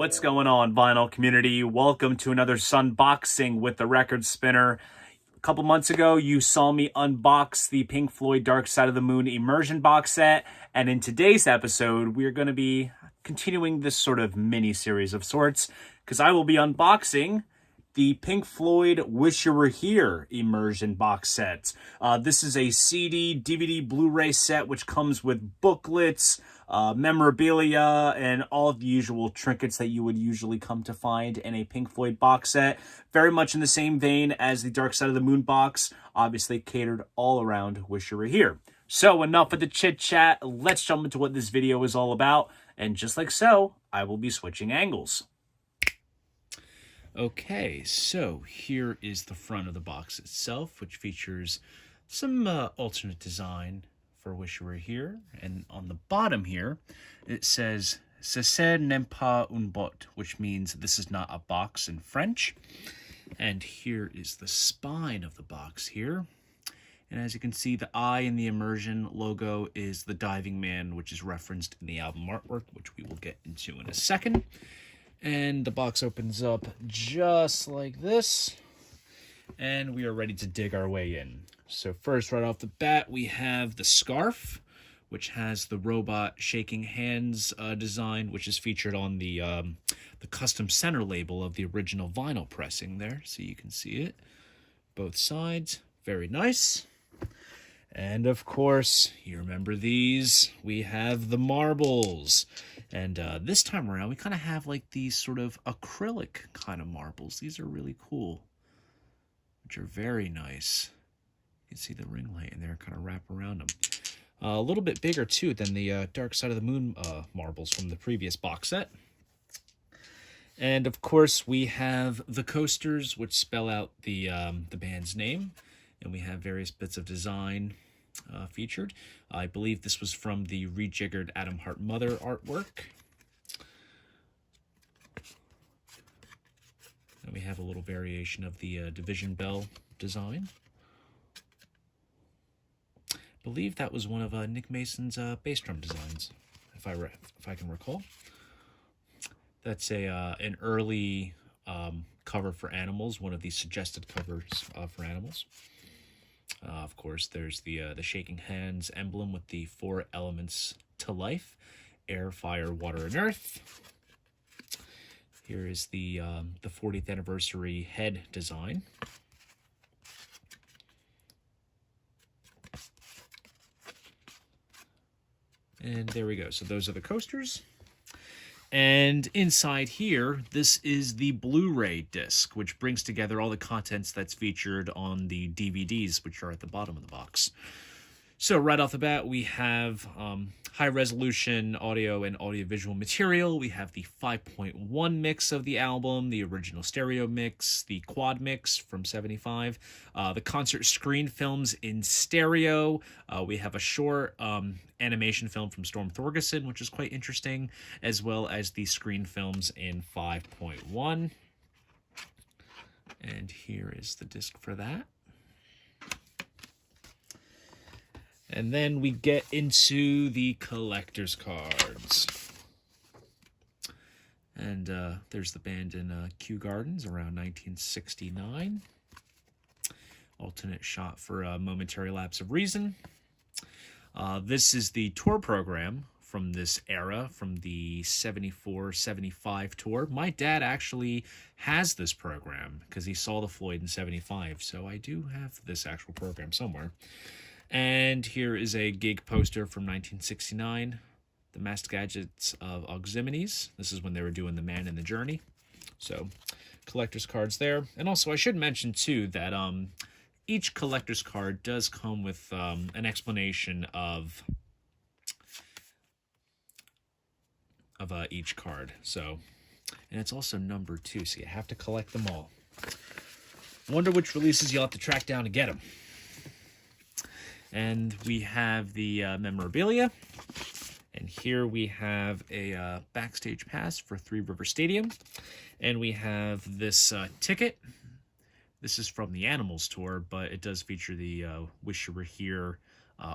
What's going on, vinyl community? Welcome to another Sunboxing with the Record Spinner. A couple months ago, you saw me unbox the Pink Floyd Dark Side of the Moon Immersion box set, and in today's episode, we're going to be continuing this sort of mini-series of sorts, because I will be unboxing the Pink Floyd Wish You Were Here Immersion box set. This is a CD, DVD, Blu-ray set which comes with booklets, memorabilia, and all the usual trinkets that you would usually come to find in a Pink Floyd box set. Very much in the same vein as the Dark Side of the Moon box, obviously catered all around Wish You Were Here. So enough of the chit-chat, let's jump into what this video is all about, and just like so, I will be switching angles. Okay, so here is the front of the box itself, which features some alternate design for Wish You Were Here. And on the bottom here, it says, "Ce n'est pas une boîte," which means this is not a box in French. And here is the spine of the box here. And as you can see, the eye in the Immersion logo is the diving man, which is referenced in the album artwork, which we will get into in a second. And the box opens up just like this, and we are ready to dig our way in. So first, right off the bat, we have the scarf, which has the robot shaking hands design, which is featured on the custom center label of the original vinyl pressing there, so you can see it. Both sides, very nice. And of course, you remember these, we have the marbles. And this time around, we kind of have like these sort of acrylic kind of marbles. These are really cool, which are very nice. You can see the ring light in there kind of wrap around them. A little bit bigger, too, than the Dark Side of the Moon marbles from the previous box set. And, of course, we have the coasters, which spell out the band's name. And we have various bits of design featured. I believe this was from the rejiggered Atom Heart Mother artwork. And we have a little variation of the Division Bell design. I believe that was one of Nick Mason's bass drum designs, if I can recall. That's an early cover for Animals, one of the suggested covers for Animals. Of course, there's the shaking hands emblem with the 4 elements to life: air, fire, water, and earth. Here is the 40th anniversary head design. And there we go. So those are the coasters. And inside here, this is the Blu-ray disc, which brings together all the contents that's featured on the DVDs, which are at the bottom of the box. So right off the bat, we have high-resolution audio and audiovisual material. We have the 5.1 mix of the album, the original stereo mix, the quad mix from '75, the concert screen films in stereo. We have a short animation film from Storm Thorgerson, which is quite interesting, as well as the screen films in 5.1. And here is the disc for that. And then we get into the collector's cards. And there's the band in Kew Gardens around 1969. Alternate shot for a momentary lapse of reason. This is the tour program from this era, from the 74-75 tour. My dad actually has this program because he saw the Floyd in '75, so I do have this actual program somewhere. And here is a gig poster from 1969, The Masked Gadgets of Ozymandias. This is when they were doing The Man and the Journey. So, collector's cards there. And also, I should mention, too, that each collector's card does come with an explanation of each card. So, and it's also numbered, too, so you have to collect them all. Wonder which releases you'll have to track down to get them. And we have the memorabilia. And here we have a backstage pass for Three River Stadium. And we have this ticket. This is from the Animals tour, but it does feature the Wish You Were Here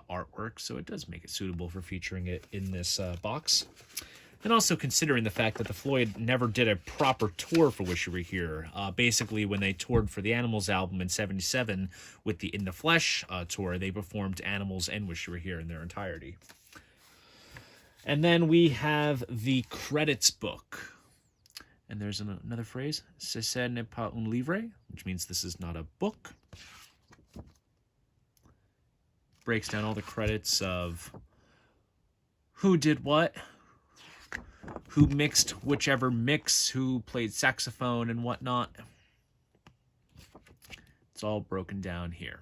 artwork, so it does make it suitable for featuring it in this box. And also considering the fact that the Floyd never did a proper tour for Wish You Were Here. Basically, when they toured for the Animals album in '77 with the In the Flesh tour, they performed Animals and Wish You Were Here in their entirety. And then we have the credits book. And there's another phrase, "Ce n'est pas un livre," which means this is not a book. Breaks down all the credits of who did what, who mixed whichever mix, who played saxophone and whatnot. It's all broken down here.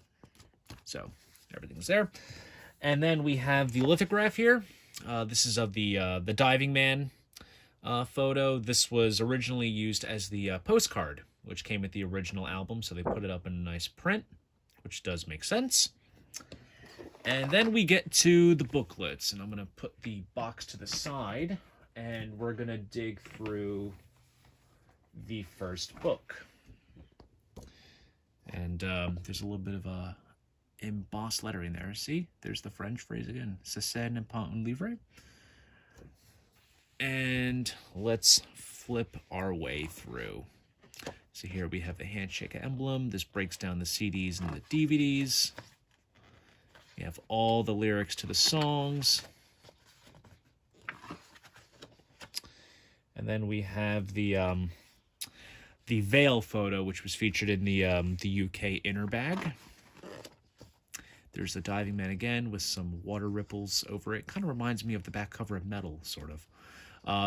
So everything's there. And then we have the lithograph here. This is of the Diving Man photo. This was originally used as the postcard, which came with the original album, so they put it up in a nice print, which does make sense. And then we get to the booklets, and I'm going to put the box to the side, and we're going to dig through the first book. And there's a little bit of a embossed lettering there. See? There's the French phrase again. "Ce n'est pas un livre." And let's flip our way through. So here we have the handshake emblem. This breaks down the CDs and the DVDs. You have all the lyrics to the songs. And then we have the veil photo, which was featured in the UK inner bag. There's the Diving Man again with some water ripples over it. Kind of reminds me of the back cover of Metal, sort of.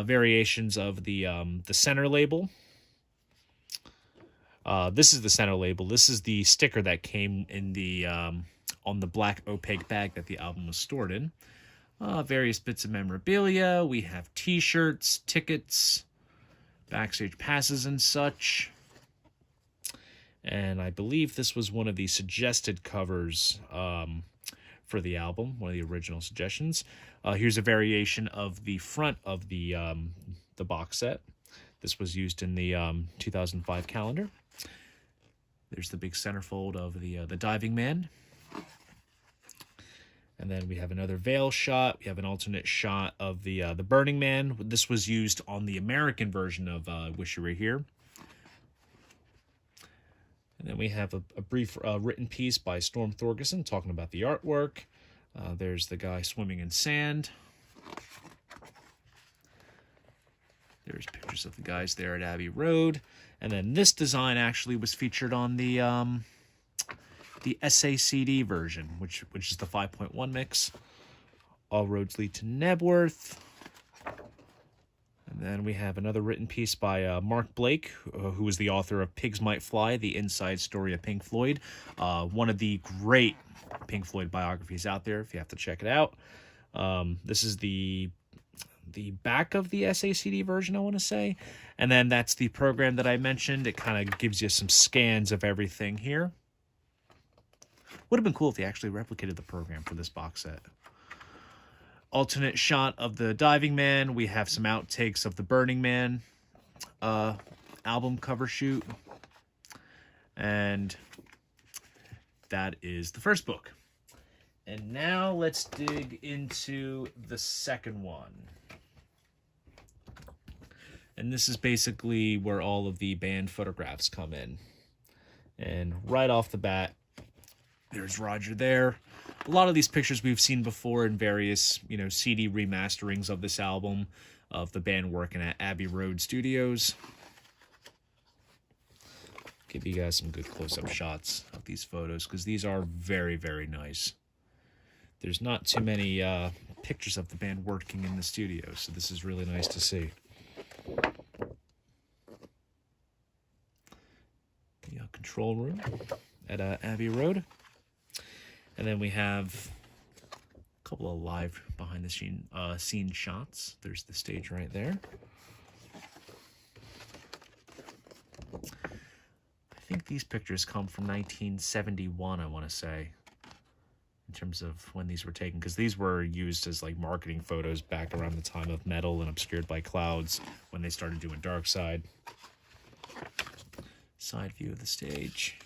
Variations of the center label. This is the center label. This is the sticker that came in the on the black opaque bag that the album was stored in. Various bits of memorabilia. We have t-shirts, tickets, backstage passes and such. And I believe this was one of the suggested covers for the album, one of the original suggestions. Here's a variation of the front of the box set. This was used in the 2005 calendar. There's the big centerfold of the Diving Man. And then we have another veil shot. We have an alternate shot of the Burning Man. This was used on the American version of Wish You Were Here. And then we have a brief written piece by Storm Thorgerson talking about the artwork. There's the guy swimming in sand. There's pictures of the guys there at Abbey Road. And then this design actually was featured on the SACD version, which is the 5.1 mix. All roads lead to Nebworth. And then we have another written piece by Mark Blake, who was the author of Pigs Might Fly, the inside story of Pink Floyd. One of the great Pink Floyd biographies out there, if you have to check it out. This is the back of the SACD version, I want to say. And then that's the program that I mentioned. It kind of gives you some scans of everything here. Would have been cool if they actually replicated the program for this box set. Alternate shot of the Diving Man. We have some outtakes of the Burning Man album cover shoot. And that is the first book. And now let's dig into the second one. And this is basically where all of the band photographs come in. And right off the bat, there's Roger there. A lot of these pictures we've seen before in various, CD remasterings of this album, of the band working at Abbey Road Studios. Give you guys some good close-up shots of these photos, because these are very, very nice. There's not too many pictures of the band working in the studio, so this is really nice to see. The control room at Abbey Road. And then we have a couple of live behind-the-scene shots. There's the stage right there. I think these pictures come from 1971, I want to say, in terms of when these were taken, because these were used as like marketing photos back around the time of Metal and Obscured by Clouds, when they started doing Dark Side. Side view of the stage.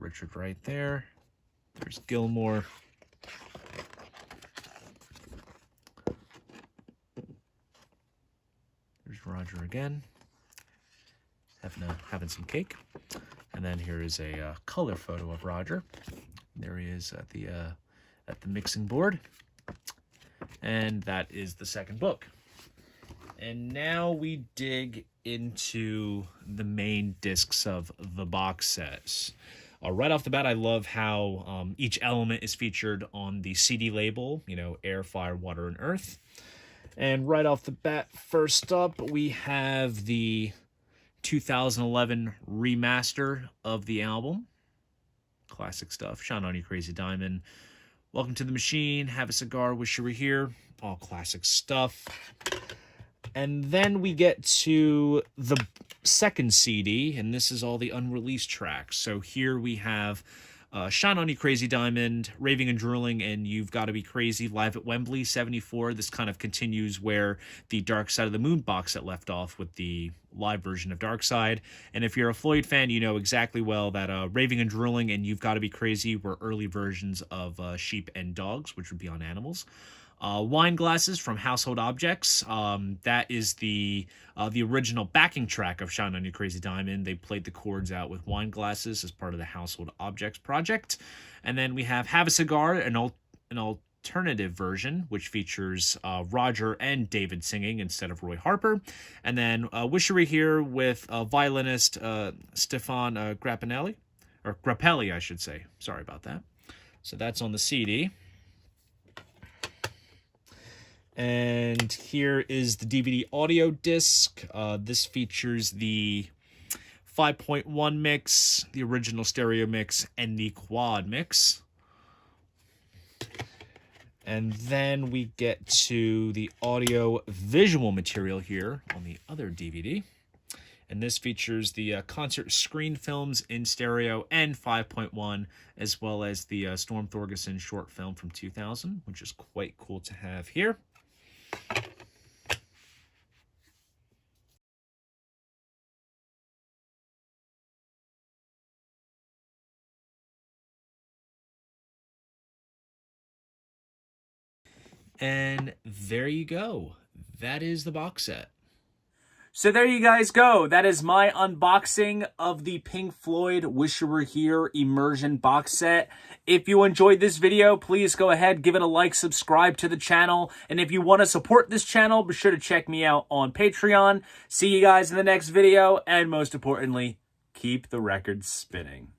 Richard right there. There's Gilmore. There's Roger again, having some cake. And then here is a color photo of Roger. There he is at the mixing board. And that is the second book. And now we dig into the main discs of the box sets. Right off the bat, I love how each element is featured on the CD label, you know, air, fire, water, and earth. And right off the bat, first up, we have the 2011 remaster of the album. Classic stuff. Shine On You Crazy Diamond. Welcome to the Machine. Have a Cigar. Wish You Were Here. All classic stuff. And then we get to the second CD, and this is all the unreleased tracks. So here we have Shine On You Crazy Diamond, Raving and Drooling, and You've Got to Be Crazy, live at Wembley, 74. This kind of continues where the Dark Side of the Moon box set left off with the live version of Dark Side. And if you're a Floyd fan, you know exactly well that Raving and Drooling and You've Got to Be Crazy were early versions of Sheep and Dogs, which would be on Animals. Wine Glasses from Household Objects. That is the original backing track of Shine On You Crazy Diamond. They played the chords out with Wine Glasses as part of the Household Objects project. And then we have a Cigar, an alternative version, which features Roger and David singing instead of Roy Harper. And then Wish You Were Here with violinist Stefan Grappelli, I should say. Sorry about that. So that's on the CD. And here is the DVD audio disc. This features the 5.1 mix, the original stereo mix, and the quad mix. And then we get to the audio visual material here on the other DVD. And this features the concert screen films in stereo and 5.1, as well as the Storm Thorgerson short film from 2000, which is quite cool to have here. And there you go. That is the box set. So there you guys go. That is my unboxing of the Pink Floyd Wish You Were Here Immersion box set. If you enjoyed this video, please go ahead, give it a like, subscribe to the channel. And if you want to support this channel, be sure to check me out on Patreon. See you guys in the next video. And most importantly, keep the records spinning.